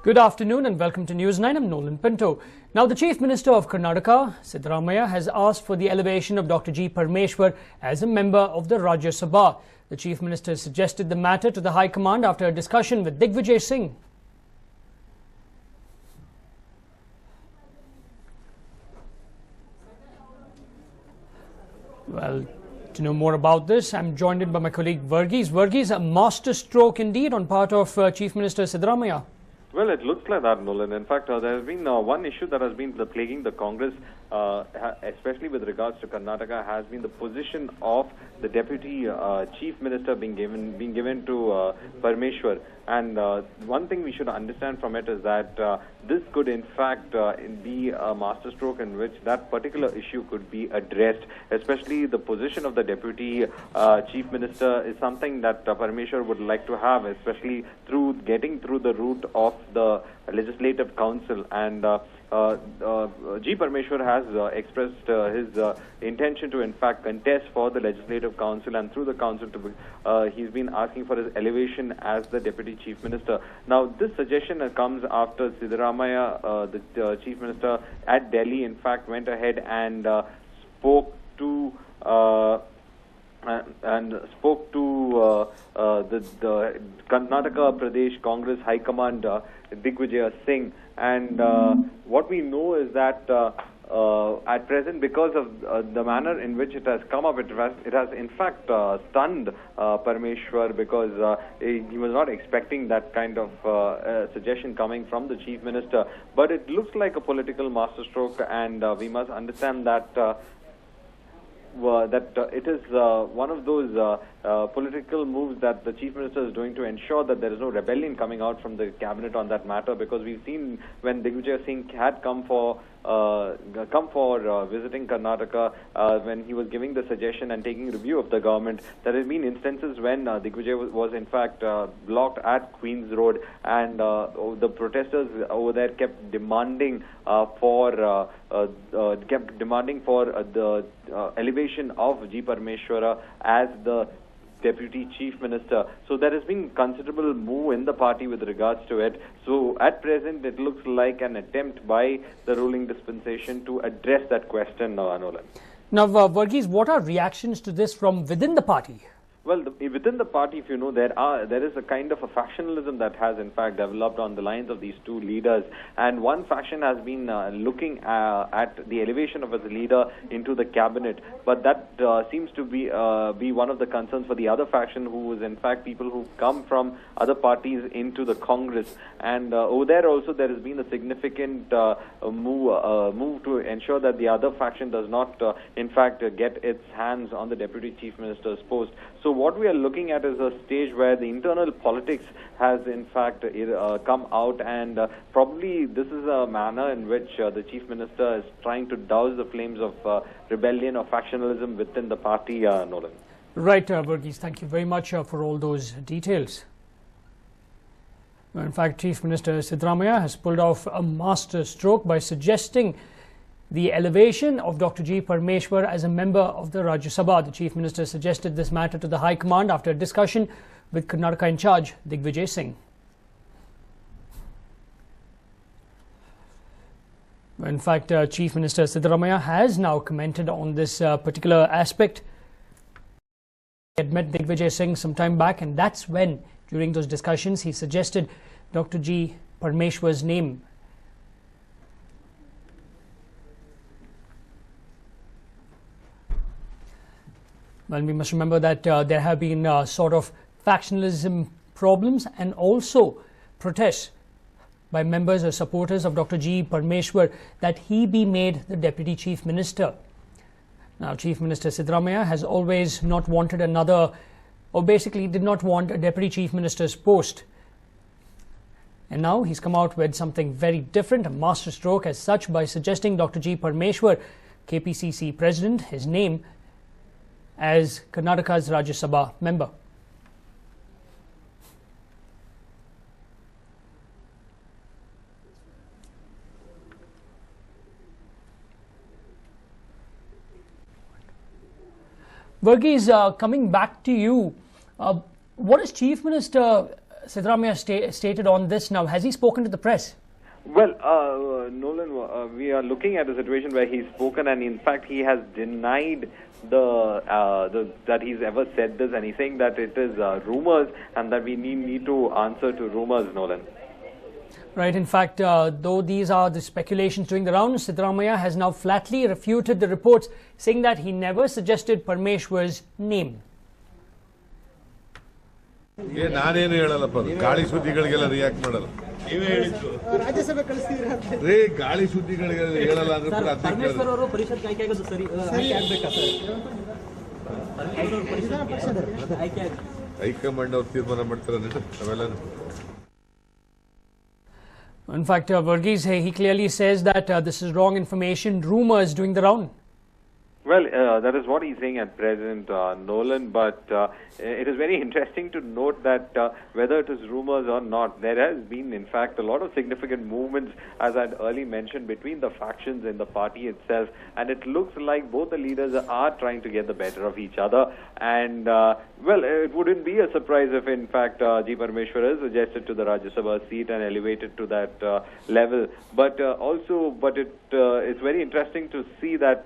Good afternoon and welcome to News9. I'm Nolan Pinto. Now, the Chief Minister of Karnataka, Siddaramaiah, has asked for the elevation of Dr. G. Parmeshwar as a member of the Rajya Sabha. The Chief Minister suggested the matter to the High Command after a discussion with Digvijay Singh. Well, to know more about this, I'm joined by my colleague Varghese. Varghese, a master stroke indeed on part of Chief Minister Siddaramaiah. Well, it looks like that, Nolan. In fact, there has been one issue that has been plaguing the Congress, especially with regards to Karnataka, has been the position of the Deputy Chief Minister being given to Parmeshwar. And one thing we should understand from it is that this could, in fact, be a masterstroke in which that particular issue could be addressed. Especially the position of the Deputy Chief Minister is something that Parmeshwar would like to have, especially through getting through the route of the Legislative Council. And G. Parmeshwar has expressed his intention to, in fact, contest for the Legislative Council, and through the Council, he's been asking for his elevation as the Deputy Chief Minister. Now, this suggestion comes after Siddaramaiah, the Chief Minister at Delhi, in fact, went ahead and spoke to the Karnataka Pradesh Congress High Command, Digvijay Singh. And what we know is that at present, because of the manner in which it has come up, it has in fact stunned Parmeshwar, because he was not expecting that kind of suggestion coming from the Chief Minister. But it looks like a political masterstroke, and we must understand that it is one of those political moves that the Chief Minister is doing to ensure that there is no rebellion coming out from the cabinet on that matter, because we've seen when Digvijay Singh had come for visiting Karnataka, when he was giving the suggestion and taking review of the government, there have been instances when Digvijay was in fact blocked at Queen's Road, and the protesters over there kept demanding for the elevation of G. Parmeshwara as the Deputy Chief Minister. So there has been considerable move in the party with regards to it. So at present, it looks like an attempt by the ruling dispensation to address that question, Nolan. Now, Varghese, what are reactions to this from within the party? Well, within the party, if you know, there is a kind of a factionalism that has in fact developed on the lines of these two leaders, and one faction has been looking at the elevation of a leader into the cabinet, but that seems to be one of the concerns for the other faction, who is in fact people who come from other parties into the Congress. And over there also there has been a significant move to ensure that the other faction does not in fact get its hands on the Deputy Chief Minister's post. So what we are looking at is a stage where the internal politics has in fact come out, and probably this is a manner in which the Chief Minister is trying to douse the flames of rebellion or factionalism within the party, Nolan. Right, Varghese, thank you very much for all those details. In fact, Chief Minister Siddaramaiah has pulled off a master stroke by suggesting the elevation of Dr. G. Parmeshwar as a member of the Rajya Sabha. The Chief Minister suggested this matter to the High Command after a discussion with Karnataka in charge, Digvijay Singh. In fact, Chief Minister Siddaramaiah has now commented on this particular aspect. He had met Digvijay Singh some time back, and that's when, during those discussions, he suggested Dr. G. Parmeshwar's name. Well, we must remember that there have been sort of factionalism problems and also protests by members or supporters of Dr. G. Parmeshwar that he be made the Deputy Chief Minister. Now, Chief Minister Siddaramaiah has always not wanted another, or basically did not want a Deputy Chief Minister's post. And now he's come out with something very different, a masterstroke as such, by suggesting Dr. G. Parmeshwar, KPCC President, his name as Karnataka's Rajya Sabha member. Varghese, coming back to you, what is Chief Minister Siddaramaiah stated on this now? Has he spoken to the press? Well, Nolan, we are looking at a situation where he's spoken, and in fact, he has denied that he's ever said this, and he's saying that it is rumors, and that we need to answer to rumors, Nolan. Right. In fact, though these are the speculations doing the rounds, Siddaramaiah has now flatly refuted the reports, saying that he never suggested Parmeshwar's name. ನಾನೇನು ಹೇಳಲ್ಲಪ್ಪ, ಗಾಳಿ ಸುದ್ದಿಗಳಿಗೆಲ್ಲ react ಮಾಡಲ್ಲ. ನೀವೇ ಹೇಳಿದ್ದು ರಾಜ್ಯಸಭೆ ಕಳಿಸ್ತೀರಾ ರೀ, ಗಾಳಿ ಸುದ್ದಿಗಳಿಗೆಲ್ಲ ಹೇಳಲ್ಲ ಅಂದ್ರೆ ಕೂಡ ಪರಮೇಶ್ವರ್ ಅವರು ಪರಿಷತ್ ಆಯ್ಕೆ ಆಗೋದು ಸರಿ ಆಗ್ಬೇಕಾ ಸರ್? ಹೈಕಮಾಂಡ್ ಅವ್ರು ತೀರ್ಮಾನ ಮಾಡ್ತಾರೆ ಅವೆಲ್ಲ. In fact, Varghese, he clearly says that this is wrong information, rumors doing the round. Well, that is what he's saying at present, Nolan, but it is very interesting to note that whether it is rumors or not, there has been, in fact, a lot of significant movements, as I had earlier mentioned, between the factions in the party itself, and it looks like both the leaders are trying to get the better of each other, and, well, it wouldn't be a surprise if, in fact, G. Parmeshwar is suggested to the Rajya Sabha seat and elevated to that level, but it's very interesting to see that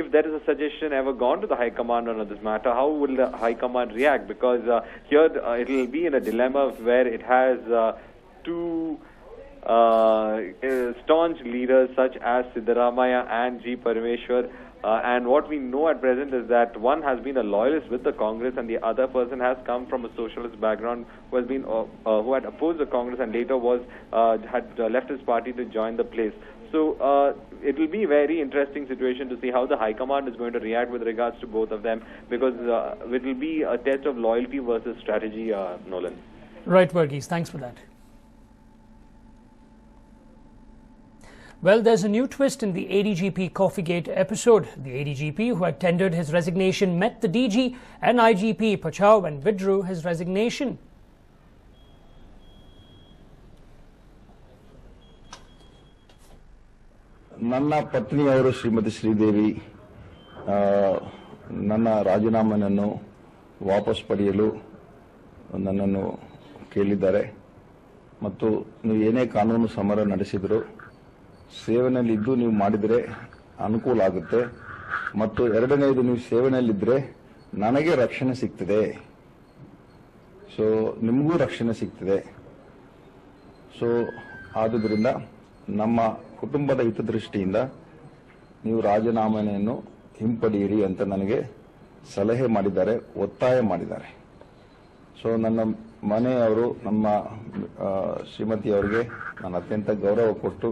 if there is a suggestion ever gone to the High Command on this matter, how will the High Command react? Because here it will be in a dilemma where it has two staunch leaders such as Siddaramaiah and G. Parmeshwar. And what we know at present is that one has been a loyalist with the Congress, and the other person has come from a socialist background who has been who had opposed the Congress and later had left his party to join the place. So it will be a very interesting situation to see how the High Command is going to react with regards to both of them, because it will be a test of loyalty versus strategy, Nolan. Right, Varghese. Thanks for that. Well, there's a new twist in the ADGP Coffeegate episode. The ADGP, who had tendered his resignation, met the DG and IGP Pachau and withdrew his resignation. ನನ್ನ ಪತ್ನಿಯವರು ಶ್ರೀಮತಿ ಶ್ರೀದೇವಿ ನನ್ನ ರಾಜೀನಾಮೆಯನ್ನು ವಾಪಸ್ ಪಡೆಯಲು ನನ್ನನ್ನು ಕೇಳಿದ್ದಾರೆ ಮತ್ತು ನೀವು ಏನೇ ಕಾನೂನು ಸಮರ ನಡೆಸಿದರೂ ಸೇವೆಯಲ್ಲಿದ್ದು ನೀವು ಮಾಡಿದರೆ ಅನುಕೂಲ ಆಗುತ್ತೆ ಮತ್ತು ಎರಡನೇದು ನೀವು ಸೇವೆಯಲ್ಲಿದ್ದರೆ ನನಗೆ ರಕ್ಷಣೆ ಸಿಗ್ತದೆ, ಸೊ ನಿಮಗೂ ರಕ್ಷಣೆ ಸಿಗ್ತದೆ. ಸೊ ಆದುದರಿಂದ ನಮ್ಮ ಕುಟುಂಬದ ಹಿತದೃಷ್ಟಿಯಿಂದ ನೀವು ರಾಜೀನಾಮೆಯನ್ನು ಹಿಂಪಡೆಯಿರಿ ಅಂತ ನನಗೆ ಸಲಹೆ ಮಾಡಿದ್ದಾರೆ, ಒತ್ತಾಯ ಮಾಡಿದ್ದಾರೆ. ಸೊ ನನ್ನ ಮನೆಯವರು, ನಮ್ಮ ಶ್ರೀಮತಿಯವರಿಗೆ ನಾನು ಅತ್ಯಂತ ಗೌರವ ಕೊಟ್ಟು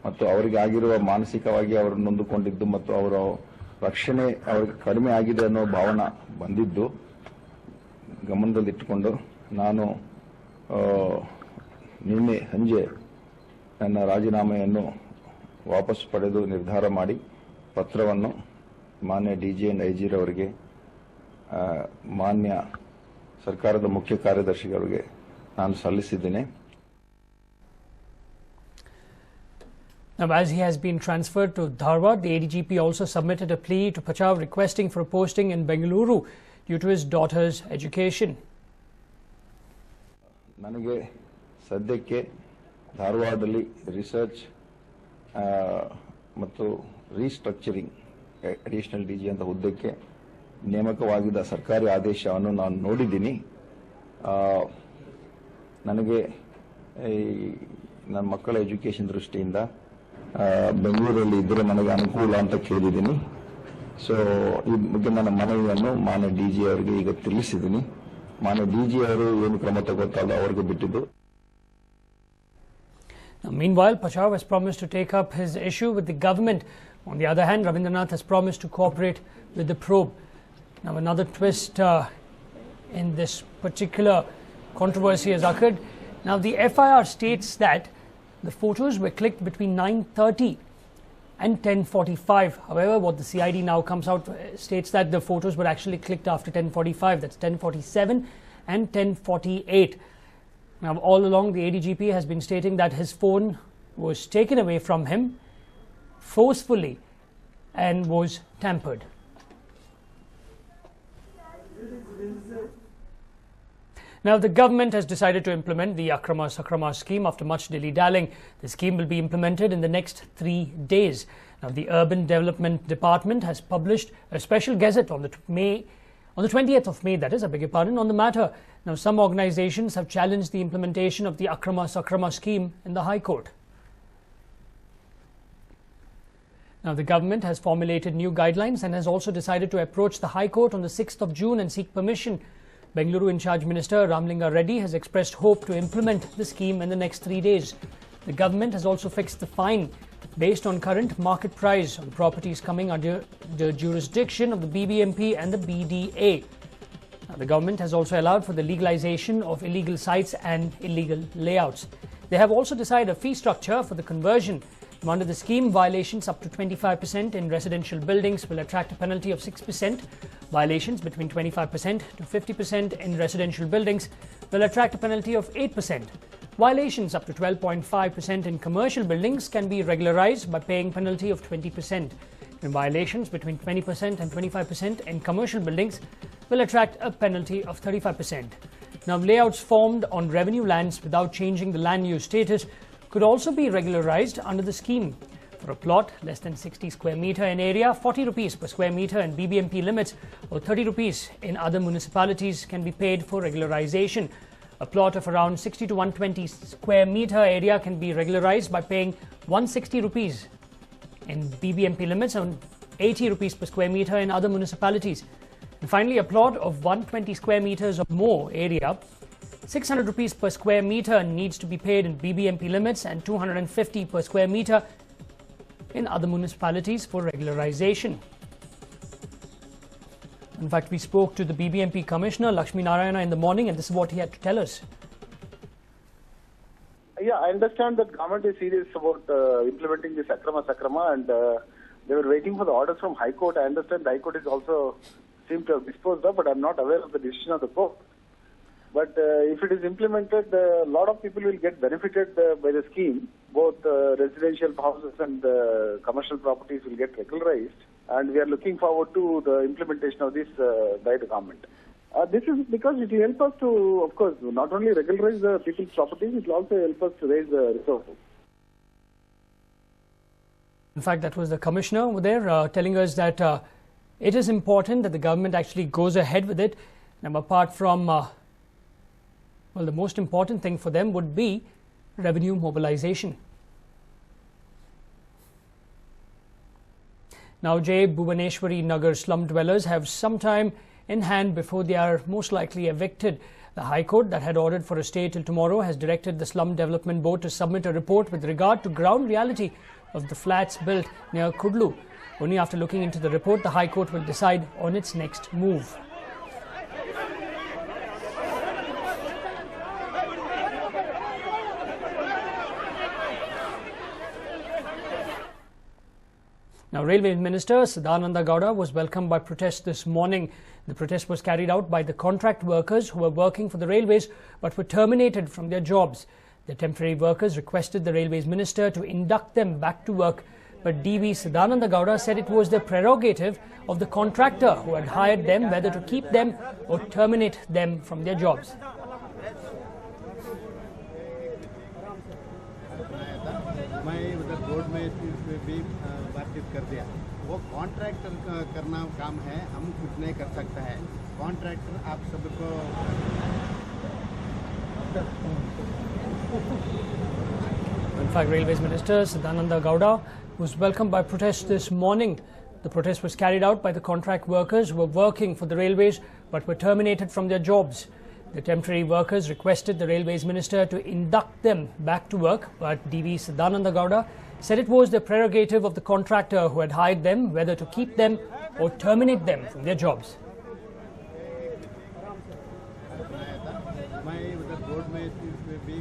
ಮತ್ತು ಅವರಿಗೆ ಆಗಿರುವ ಮಾನಸಿಕವಾಗಿ ಅವರು ನೊಂದುಕೊಂಡಿದ್ದು ಮತ್ತು ಅವರ ರಕ್ಷಣೆ ಅವರಿಗೆ ಕಡಿಮೆ ಆಗಿದೆ ಅನ್ನೋ ಭಾವನೆ ಬಂದಿದ್ದು ಗಮನದಲ್ಲಿಟ್ಟುಕೊಂಡು ನಾನು ನಿನ್ನೆ ಸಂಜೆ ನನ್ನ ರಾಜೀನಾಮೆಯನ್ನು ವಾಪಸ್ ಪಡೆದು ನಿರ್ಧಾರ ಮಾಡಿ ಪತ್ರವನ್ನು ಮಾನ್ಯ ಡಿಜಿ ಅಂಡ್ ಐಜಿರವರಿಗೆ, ಮಾನ್ಯ ಸರ್ಕಾರದ ಮುಖ್ಯ ಕಾರ್ಯದರ್ಶಿಗಳಿಗೆ ನಾನು ಸಲ್ಲಿಸಿದ್ದೇನೆ. Now, as he has been transferred to Dharwad, the ADGP also submitted a plea to Pachau requesting for a posting in Bengaluru due to his daughter's education. ನನಗೆ ಸದ್ಯಕ್ಕೆ ಧಾರವಾಡದಲ್ಲಿ ರಿಸರ್ಚ್ ಮತ್ತು ರೀಸ್ಟ್ರಕ್ಚರಿಂಗ್ ಅಡಿಷನಲ್ ಡಿಜಿ ಅಂತ ಹುದ್ದೆಗೆ ನೇಮಕವಾಗಿದ್ದ ಸರ್ಕಾರಿ ಆದೇಶವನ್ನು ನಾನು ನೋಡಿದ್ದೀನಿ. ನನಗೆ ನನ್ನ ಮಕ್ಕಳ ಎಜುಕೇಷನ್ ದೃಷ್ಟಿಯಿಂದ ಬೆಂಗಳೂರಲ್ಲಿ ಇದ್ದರೆ ನನಗೆ ಅನುಕೂಲ ಅಂತ ಕೇಳಿದ್ದೀನಿ. ಸೊ ಈ ಬಗ್ಗೆ ನನ್ನ ಮನವಿಯನ್ನು ಮಾನ್ಯ ಡಿಜಿ ಅವರಿಗೆ ಈಗ ತಿಳಿಸಿದ್ದೀನಿ. ಮಾನ್ಯ ಡಿಜಿ ಅವರು ಏನು ಕ್ರಮ ತಗೋತಾರೋ ಅವರಿಗೆ ಬಿಟ್ಟಿದ್ದು. Meanwhile, Pachau has promised to take up his issue with the government. On the other hand, Ravindranath has promised to cooperate with the probe. Now, another twist in this particular controversy has occurred. Now, the FIR states that the photos were clicked between 9:30 and 10:45. However, what the CID now comes out states that the photos were actually clicked after 10:45. That's 10:47 and 10:48. Now, all along, the ADGP has been stating that his phone was taken away from him forcefully and was tampered. Now, the government has decided to implement the Akrama Sakrama scheme after much dilly-dallying. The scheme will be implemented in the next 3 days. Now, the Urban Development Department has published a special gazette on the 20th of May, that is, I beg your pardon, on the matter. Now, some organizations have challenged the implementation of the Akrama Sakrama scheme in the High Court. Now, the government has formulated new guidelines and has also decided to approach the High Court on the 6th of June and seek permission. Bengaluru in-charge Minister Ramlinga Reddy has expressed hope to implement the scheme in the next 3 days. The government has also fixed the fine based on current market price on properties coming under the jurisdiction of the BBMP and the BDA. Now, the government has also allowed for the legalization of illegal sites and illegal layouts. They have also decided a fee structure for the conversion. Under the scheme, violations up to 25% in residential buildings will attract a penalty of 6%. Violations between 25% to 50% in residential buildings will attract a penalty of 8%. Violations up to 12.5% in commercial buildings can be regularized by paying penalty of 20%. And violations between 20% and 25% in commercial buildings will attract a penalty of 35%. Now, layouts formed on revenue lands without changing the land use status could also be regularized under the scheme. For a plot less than 60 square meter in area, 40 rupees per square meter in BBMP limits or 30 rupees in other municipalities can be paid for regularization. A plot of around 60 to 120 square meter area can be regularized by paying 160 rupees in BBMP limits and 80 rupees per square meter in other municipalities. And finally, a plot of 120 square meters or more area, 600 rupees per square meter needs to be paid in BBMP limits and 250 per square meter in other municipalities for regularization. In fact, we spoke to the BBMP Commissioner, Lakshmi Narayana, in the morning, and this is what he had to tell us. Yeah, I understand that government is serious about implementing this Akrama Sakrama, and they were waiting for the orders from High Court. I understand the High Court is also seemed to have disposed of, but I'm not aware of the decision of the court. But if it is implemented, a lot of people will get benefited by the scheme. Both residential houses and commercial properties will get regularized. And we are looking forward to the implementation of this by the government. This is because it will help us to, of course, not only regularize the people's properties, it will also help us to raise the resources. In fact, that was the Commissioner over there telling us that it is important that the government actually goes ahead with it. Now, apart from well, the most important thing for them would be revenue mobilization. Now, Jay Bhuvaneshwari Nagar slum dwellers have some time in hand before they are most likely evicted. The High Court, that had ordered for a stay till tomorrow, has directed the Slum Development Board to submit a report with regard to ground reality of the flats built near Kudlu. Only after looking into the report, the High Court will decide on its next move. Now, Railway Minister Sadananda Gowda was welcomed by protests this morning. The protest was carried out by the contract workers who were working for the railways but were terminated from their jobs. The temporary workers requested the Railways Minister to induct them back to work, but DV Sadananda Gowda said it was the prerogative of the contractor who had hired them whether to keep them or terminate them from their jobs. मैं उधर board में भी बातचीत कर दिया। वो contractor करना काम है, हम कुछ नहीं कर सकता है। कॉन्ट्रैक्टर आप सबको In fact, Railways Minister Sadananda Gowda was welcomed by protests this morning. The protest was carried out by the contract workers who were working for the railways but were terminated from their jobs. The temporary workers requested the Railways Minister to induct them back to work, but DV Sadananda Gowda said it was the prerogative of the contractor who had hired them whether to keep them or terminate them from their jobs. मैं उधर board में भी